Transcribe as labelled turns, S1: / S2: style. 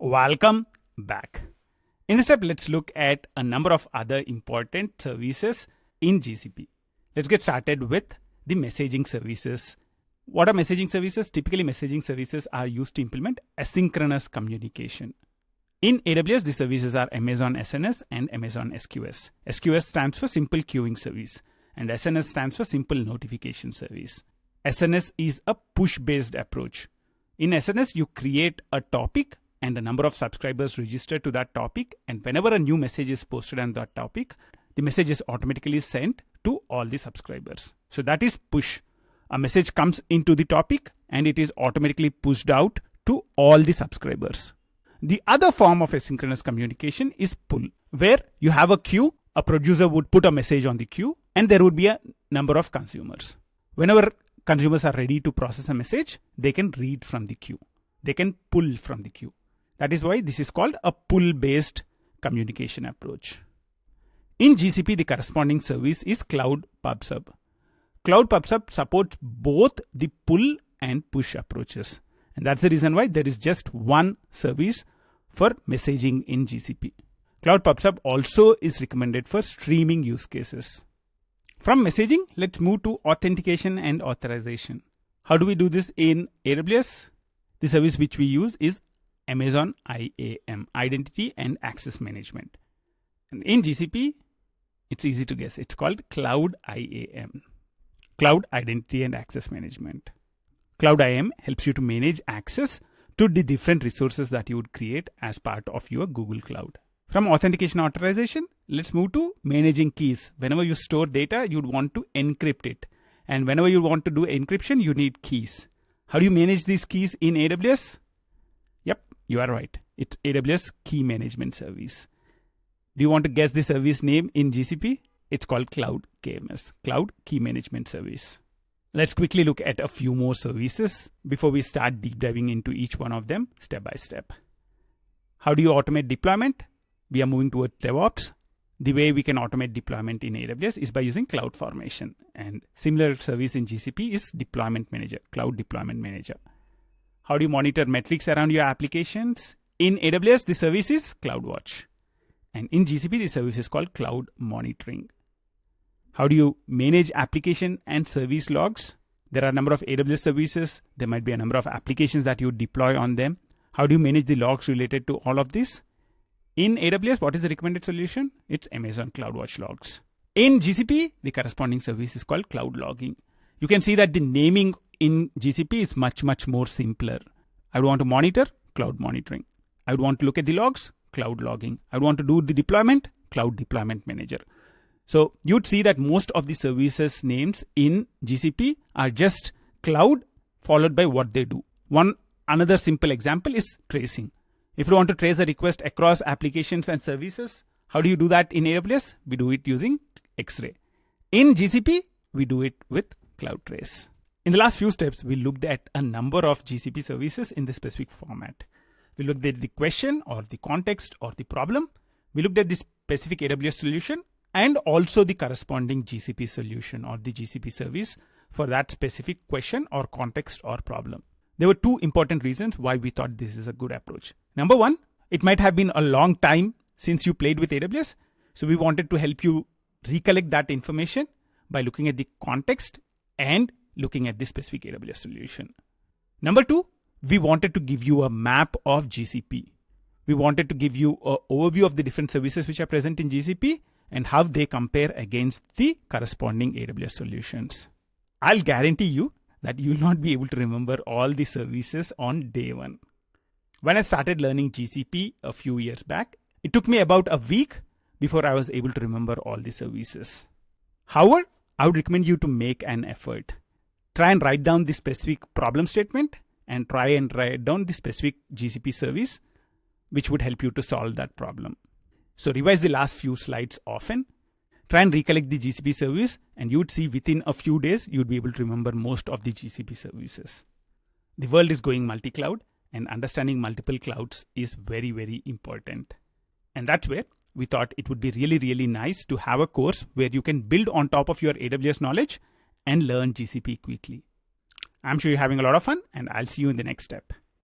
S1: Welcome back. In this step, let's look at a number of other important services in GCP. Let's get started with the messaging services. What are messaging services? Typically, messaging services are used to implement asynchronous communication. In AWS, the services are Amazon SNS and Amazon SQS. SQS stands for Simple Queuing Service, and SNS stands for Simple Notification Service. SNS is a push-based approach. In SNS, you create a topic and a number of subscribers register to that topic, and whenever a new message is posted on that topic, the message is automatically sent to all the subscribers. So that is push. A message comes into the topic and it is automatically pushed out to all the subscribers. The other form of asynchronous communication is pull, where you have a queue, a producer would put a message on the queue, and there would be a number of consumers. Whenever consumers are ready to process a message, they can read from the queue. They can pull from the queue. That is why this is called a pull-based communication approach. In GCP, the corresponding service is Cloud PubSub. Cloud PubSub supports both the pull and push approaches. And that's the reason why there is just one service for messaging in GCP. Cloud PubSub also is recommended for streaming use cases. From messaging, let's move to authentication and authorization. How do we do this in AWS? The service which we use is Amazon IAM, Identity and Access Management. And in GCP, it's easy to guess. It's called Cloud IAM, Cloud Identity and Access Management. Cloud IAM helps you to manage access to the different resources that you would create as part of your Google Cloud. From authentication authorization, let's move to managing keys. Whenever you store data, you'd want to encrypt it. And whenever you want to do encryption, you need keys. How do you manage these keys in AWS? Yep, you are right. It's AWS Key Management Service. Do you want to guess the service name in GCP? It's called Cloud KMS, Cloud Key Management Service. Let's quickly look at a few more services before we start deep diving into each one of them step by step. How do you automate deployment? We are moving towards DevOps. The way we can automate deployment in AWS is by using CloudFormation. And similar service in GCP is Deployment Manager, Cloud Deployment Manager. How do you monitor metrics around your applications? In AWS, the service is CloudWatch. And in GCP, the service is called Cloud Monitoring. How do you manage application and service logs? There are a number of AWS services. There might be a number of applications that you deploy on them. How do you manage the logs related to all of this? In AWS, what is the recommended solution? It's Amazon CloudWatch Logs. In GCP, the corresponding service is called Cloud Logging. You can see that the naming in GCP is much more simpler. I would want to monitor, Cloud Monitoring. I would want to look at the logs, Cloud Logging. I would want to do the deployment, Cloud Deployment Manager. So you'd see that most of the services names in GCP are just cloud followed by what they do. Another simple example is tracing. If you want to trace a request across applications and services, how do you do that in AWS? We do it using X-Ray. In GCP, we do it with CloudTrace. In the last few steps, we looked at a number of GCP services in this specific format. We looked at the question or the context or the problem. We looked at the specific AWS solution and also the corresponding GCP solution or the GCP service for that specific question or context or problem. There were two important reasons why we thought this is a good approach. Number one, it might have been a long time since you played with AWS. So we wanted to help you recollect that information by looking at the context and looking at the specific AWS solution. Number two, we wanted to give you a map of GCP. We wanted to give you an overview of the different services which are present in GCP and how they compare against the corresponding AWS solutions. I'll guarantee you that you will not be able to remember all the services on day one. When I started learning GCP a few years back, it took me about a week before I was able to remember all the services. However, I would recommend you to make an effort. Try and write down the specific problem statement and try and write down the specific GCP service, which would help you to solve that problem. So revise the last few slides often. Try and recollect the GCP service and you would see within a few days, you'd be able to remember most of the GCP services. The world is going multi-cloud and understanding multiple clouds is very important. And that's where we thought it would be really nice to have a course where you can build on top of your AWS knowledge and learn GCP quickly. I'm sure you're having a lot of fun and I'll see you in the next step.